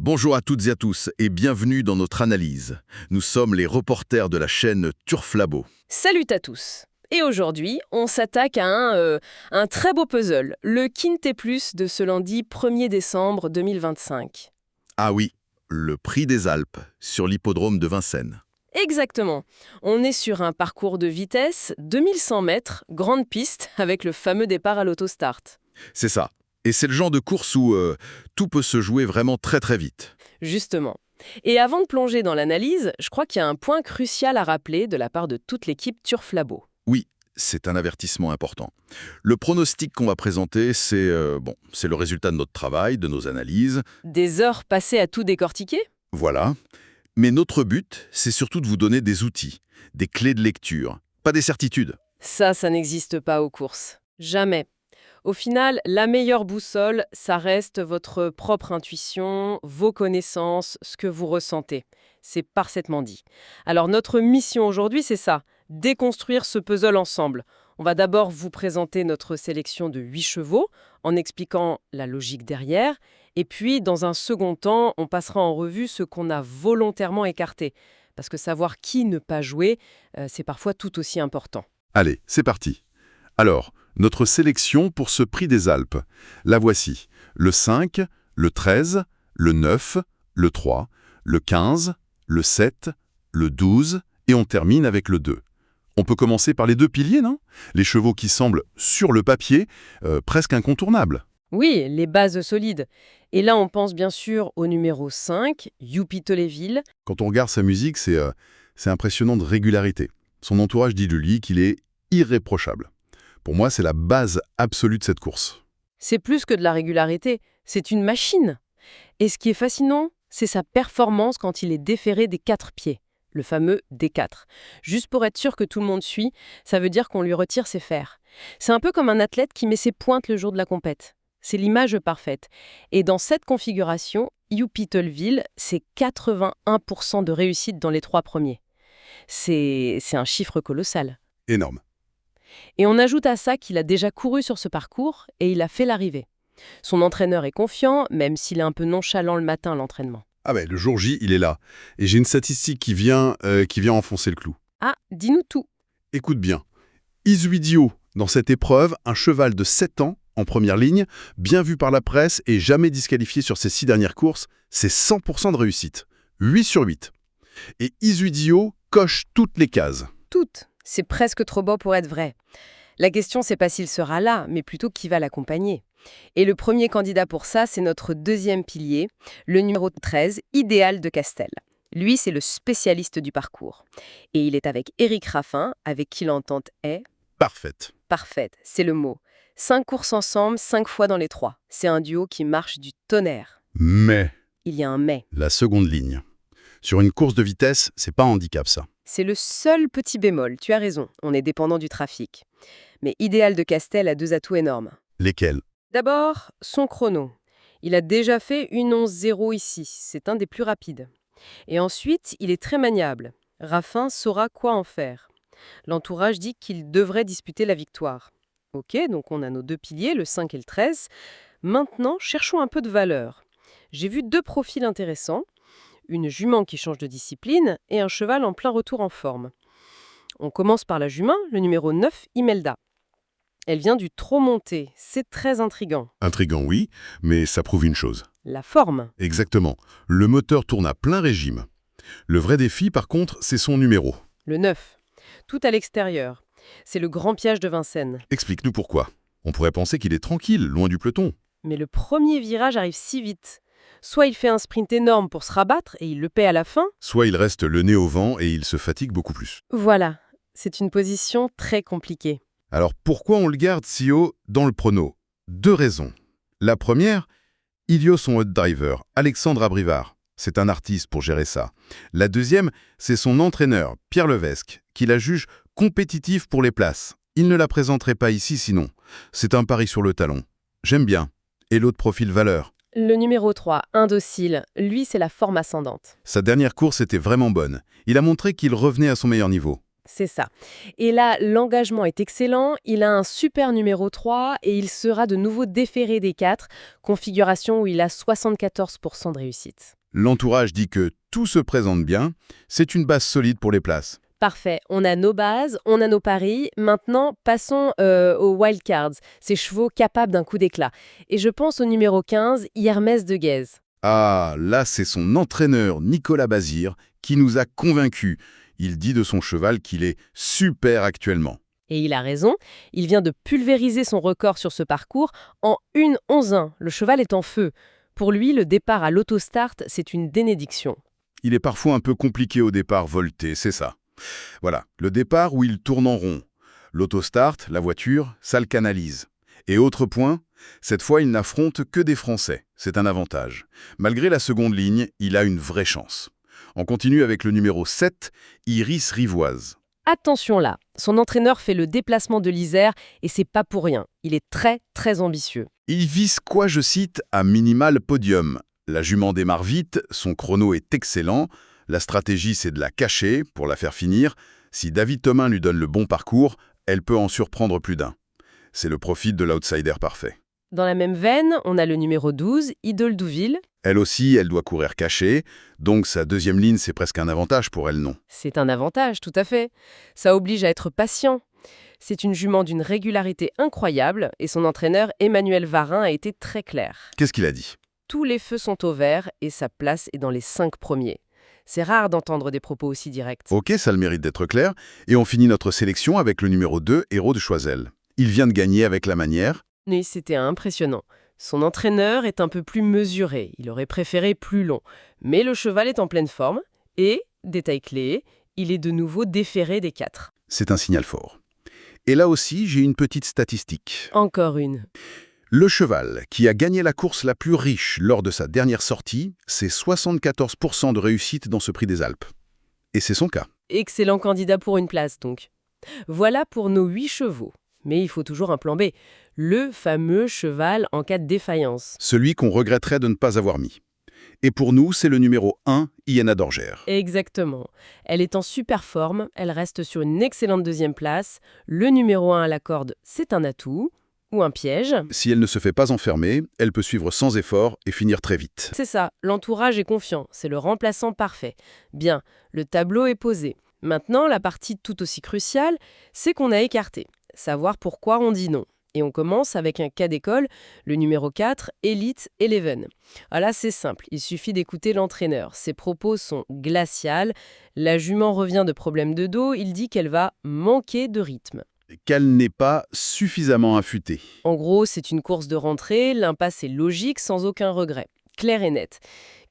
Bonjour à toutes et à tous et bienvenue dans notre analyse. Nous sommes les reporters de la chaîne Turf Labo. Salut à tous. Et aujourd'hui, on s'attaque à un très beau puzzle, le Quintet Plus de ce lundi 1er décembre 2025. Ah oui, le prix des Alpes sur l'hippodrome de Vincennes. Exactement. On est sur un parcours de vitesse, 2100 mètres, grande piste, avec le fameux départ à l'autostart. C'est ça. Et c'est le genre de course où tout peut se jouer vraiment très très vite. Justement. Et avant de plonger dans l'analyse, je crois qu'il y a un point crucial à rappeler de la part de toute l'équipe Turf Labo. Oui, c'est un avertissement important. Le pronostic qu'on va présenter, c'est le résultat de notre travail, de nos analyses. Des heures passées à tout décortiquer ? Voilà. Mais notre but, c'est surtout de vous donner des outils, des clés de lecture, pas des certitudes. Ça n'existe pas aux courses. Jamais. Au final, la meilleure boussole, ça reste votre propre intuition, vos connaissances, ce que vous ressentez. C'est parfaitement dit. Alors notre mission aujourd'hui, c'est ça, déconstruire ce puzzle ensemble. On va d'abord vous présenter notre sélection de 8 chevaux, en expliquant la logique derrière, et puis dans un second temps, on passera en revue ce qu'on a volontairement écarté. Parce que savoir qui ne pas jouer, c'est parfois tout aussi important. Allez, c'est parti. Alors, notre sélection pour ce prix des Alpes. La voici. Le 5, le 13, le 9, le 3, le 15, le 7, le 12 et on termine avec le 2. On peut commencer par les deux piliers, non? Les chevaux qui semblent, sur le papier, presque incontournables. Oui, les bases solides. Et là, on pense bien sûr au numéro 5, Youpi Tolléville. Quand on regarde sa musique, c'est impressionnant de régularité. Son entourage dit de lui qu'il est irréprochable. Pour moi, c'est la base absolue de cette course. C'est plus que de la régularité, c'est une machine. Et ce qui est fascinant, c'est sa performance quand il est déféré des 4 pieds, le fameux D4. Juste pour être sûr que tout le monde suit, ça veut dire qu'on lui retire ses fers. C'est un peu comme un athlète qui met ses pointes le jour de la compète. C'est l'image parfaite. Et dans cette configuration, Youpi Tolléville, c'est 81% de réussite dans les 3 premiers. C'est un chiffre colossal. Énorme. Et on ajoute à ça qu'il a déjà couru sur ce parcours et il a fait l'arrivée. Son entraîneur est confiant, même s'il est un peu nonchalant le matin à l'entraînement. Ah ben, le jour J, il est là. Et j'ai une statistique qui vient enfoncer le clou. Ah, dis-nous tout. Écoute bien. Isuidio, dans cette épreuve, un cheval de 7 ans, en première ligne, bien vu par la presse et jamais disqualifié sur ses 6 dernières courses, c'est 100% de réussite. 8 sur 8. Et Isuidio coche toutes les cases. Toutes. C'est presque trop beau pour être vrai. La question, c'est pas s'il sera là, mais plutôt qui va l'accompagner. Et le premier candidat pour ça, c'est notre deuxième pilier, le numéro 13, Idéal de Castel. Lui, c'est le spécialiste du parcours. Et il est avec Éric Raffin, avec qui l'entente est... Parfaite. Parfaite, c'est le mot. 5 courses ensemble, 5 fois dans les 3. C'est un duo qui marche du tonnerre. Mais... Il y a un mais. La seconde ligne. Sur une course de vitesse, c'est pas un handicap, ça. C'est le seul petit bémol, tu as raison, on est dépendant du trafic. Mais Idéal de Castel a 2 atouts énormes. Lesquels? D'abord, son chrono. Il a déjà fait une 11-0 ici, c'est un des plus rapides. Et ensuite, il est très maniable. Raffin saura quoi en faire. L'entourage dit qu'il devrait disputer la victoire. Ok, donc on a nos 2 piliers, le 5 et le 13. Maintenant, cherchons un peu de valeur. J'ai vu 2 profils intéressants. Une jument qui change de discipline et un cheval en plein retour en forme. On commence par la jument, le numéro 9, Imelda. Elle vient du trot monté, c'est très intriguant. Intriguant, oui, mais ça prouve une chose. La forme. Exactement. Le moteur tourne à plein régime. Le vrai défi, par contre, c'est son numéro. Le 9. Tout à l'extérieur. C'est le grand piège de Vincennes. Explique-nous pourquoi. On pourrait penser qu'il est tranquille, loin du peloton. Mais le premier virage arrive si vite. Soit il fait un sprint énorme pour se rabattre et il le paie à la fin. Soit il reste le nez au vent et il se fatigue beaucoup plus. Voilà, c'est une position très compliquée. Alors pourquoi on le garde si haut dans le prono? 2 raisons. La première, Ilio son hot driver, Alexandre Abrivard. C'est un artiste pour gérer ça. La deuxième, c'est son entraîneur, Pierre Levesque, qui la juge compétitive pour les places. Il ne la présenterait pas ici sinon. C'est un pari sur le talon. J'aime bien. Et l'autre profil valeur. Le numéro 3, Indocile, lui c'est la forme ascendante. Sa dernière course était vraiment bonne. Il a montré qu'il revenait à son meilleur niveau. C'est ça. Et là, l'engagement est excellent, il a un super numéro 3 et il sera de nouveau déféré des 4, configuration où il a 74% de réussite. L'entourage dit que tout se présente bien, c'est une base solide pour les places. Parfait, on a nos bases, on a nos paris. Maintenant, passons aux wildcards, ces chevaux capables d'un coup d'éclat. Et je pense au numéro 15, Hermès de Guèze. Ah, là c'est son entraîneur Nicolas Bazir qui nous a convaincus. Il dit de son cheval qu'il est super actuellement. Et il a raison, il vient de pulvériser son record sur ce parcours en 1:11:1. Le cheval est en feu. Pour lui, le départ à l'autostart, c'est une bénédiction. Il est parfois un peu compliqué au départ volté, c'est ça. Voilà, le départ où il tourne en rond. L'autostart, la voiture, ça le canalise. Et autre point, cette fois il n'affronte que des Français. C'est un avantage. Malgré la seconde ligne, il a une vraie chance. On continue avec le numéro 7, Iris Rivoise. Attention là, son entraîneur fait le déplacement de l'Isère et c'est pas pour rien. Il est très très ambitieux. Il vise quoi, je cite, à minimal podium. La jument démarre vite, son chrono est excellent. La stratégie, c'est de la cacher pour la faire finir. Si David Thomin lui donne le bon parcours, elle peut en surprendre plus d'un. C'est le profil de l'outsider parfait. Dans la même veine, on a le numéro 12, Idole Douville. Elle aussi, elle doit courir cachée, donc sa deuxième ligne, c'est presque un avantage pour elle, non? C'est un avantage, tout à fait. Ça oblige à être patient. C'est une jument d'une régularité incroyable et son entraîneur Emmanuel Varin a été très clair. Qu'est-ce qu'il a dit? Tous les feux sont au vert et sa place est dans les 5 premiers. C'est rare d'entendre des propos aussi directs. Ok, ça a le mérite d'être clair. Et on finit notre sélection avec le numéro 2, Héros de Choiseul. Il vient de gagner avec la manière. Mais c'était impressionnant. Son entraîneur est un peu plus mesuré, il aurait préféré plus long. Mais le cheval est en pleine forme et, détail clé, il est de nouveau déféré des 4. C'est un signal fort. Et là aussi, j'ai une petite statistique. Encore une. Le cheval, qui a gagné la course la plus riche lors de sa dernière sortie, c'est 74% de réussite dans ce prix des Alpes. Et c'est son cas. Excellent candidat pour une place donc. Voilà pour nos 8 chevaux. Mais il faut toujours un plan B. Le fameux cheval en cas de défaillance. Celui qu'on regretterait de ne pas avoir mis. Et pour nous, c'est le numéro 1, Iana Dorgère. Exactement. Elle est en super forme, elle reste sur une excellente deuxième place. Le numéro 1 à la corde, c'est un atout ou un piège. Si elle ne se fait pas enfermer, elle peut suivre sans effort et finir très vite. C'est ça, l'entourage est confiant, c'est le remplaçant parfait. Bien, le tableau est posé. Maintenant, la partie tout aussi cruciale, c'est qu'on a écarté. Savoir pourquoi on dit non. Et on commence avec un cas d'école, le numéro 4, Elite Eleven. Ah là, c'est simple, il suffit d'écouter l'entraîneur. Ses propos sont glaciales. La jument revient de problèmes de dos, il dit qu'elle va manquer de rythme. Qu'elle n'est pas suffisamment affûtée. En gros, c'est une course de rentrée, l'impasse est logique sans aucun regret. Clair et net.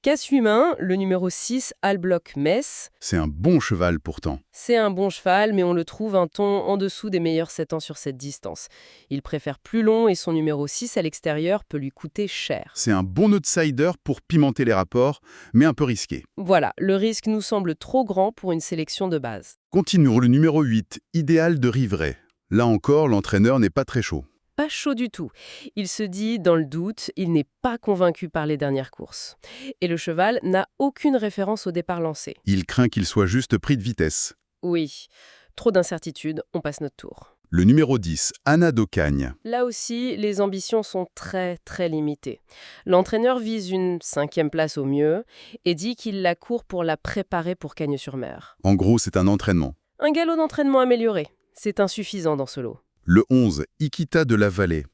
Casse humain, le numéro 6, Albloc Metz. C'est un bon cheval pourtant. C'est un bon cheval, mais on le trouve un ton en dessous des meilleurs 7 ans sur cette distance. Il préfère plus long et son numéro 6 à l'extérieur peut lui coûter cher. C'est un bon outsider pour pimenter les rapports, mais un peu risqué. Voilà, le risque nous semble trop grand pour une sélection de base. Continuons le numéro 8, Idéal de Rivray. Là encore, l'entraîneur n'est pas très chaud. Pas chaud du tout. Il se dit, dans le doute, il n'est pas convaincu par les dernières courses. Et le cheval n'a aucune référence au départ lancé. Il craint qu'il soit juste pris de vitesse. Oui, trop d'incertitudes, on passe notre tour. Le numéro 10, Anna d'Ocagne. Là aussi, les ambitions sont très très limitées. L'entraîneur vise une 5e place au mieux et dit qu'il la court pour la préparer pour Cagnes-sur-Mer. En gros, c'est un entraînement. Un galop d'entraînement amélioré. C'est insuffisant dans ce lot. Le 11, Ikita de la Vallée.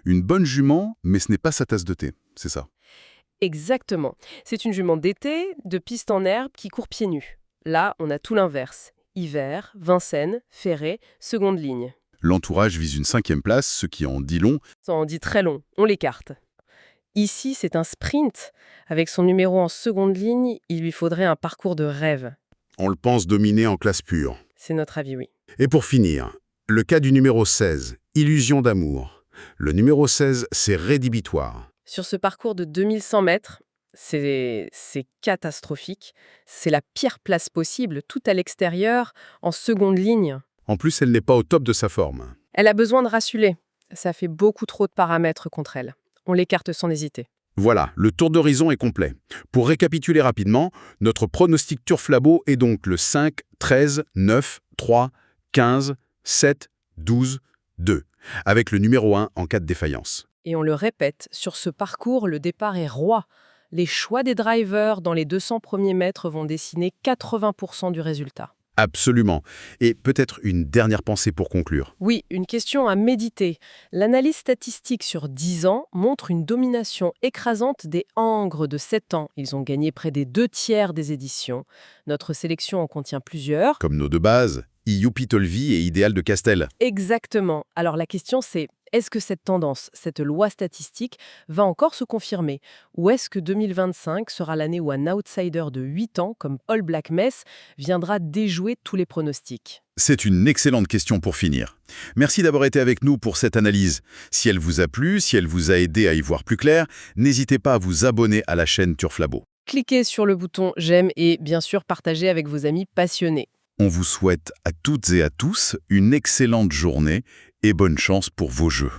Une bonne jument, mais ce n'est pas sa tasse de thé, c'est ça. Exactement. C'est une jument d'été, de piste en herbe, qui court pieds nus. Là, on a tout l'inverse. Hiver, Vincennes, Ferré, seconde ligne. L'entourage vise une 5e place, ce qui en dit long. Ça en dit très long, on l'écarte. Ici, c'est un sprint. Avec son numéro en seconde ligne, il lui faudrait un parcours de rêve. On le pense dominer en classe pure. C'est notre avis, oui. Et pour finir, le cas du numéro 16, Illusion d'amour. Le numéro 16, c'est rédhibitoire. Sur ce parcours de 2100 mètres, c'est catastrophique. C'est la pire place possible, tout à l'extérieur, en seconde ligne. En plus, elle n'est pas au top de sa forme. Elle a besoin de rassuler. Ça fait beaucoup trop de paramètres contre elle. On l'écarte sans hésiter. Voilà, le tour d'horizon est complet. Pour récapituler rapidement, notre pronostic Turf Labo est donc le 5, 13, 9, 3, 15, 7, 12, 2, avec le numéro 1 en cas de défaillance. Et on le répète, sur ce parcours, le départ est roi. Les choix des drivers dans les 200 premiers mètres vont dessiner 80% du résultat. Absolument. Et peut-être une dernière pensée pour conclure. Oui, une question à méditer. L'analyse statistique sur 10 ans montre une domination écrasante des Angres de 7 ans. Ils ont gagné près des 2/3 des éditions. Notre sélection en contient plusieurs. Comme nos deux bases, Youpi Tolvi et Idéal de Castel. Exactement. Alors la question c'est, est-ce que cette tendance, cette loi statistique, va encore se confirmer? Ou est-ce que 2025 sera l'année où un outsider de 8 ans, comme All Black Mess, viendra déjouer tous les pronostics? C'est une excellente question pour finir. Merci d'avoir été avec nous pour cette analyse. Si elle vous a plu, si elle vous a aidé à y voir plus clair, n'hésitez pas à vous abonner à la chaîne Turf Labo. Cliquez sur le bouton j'aime et bien sûr partagez avec vos amis passionnés. On vous souhaite à toutes et à tous une excellente journée et bonne chance pour vos jeux.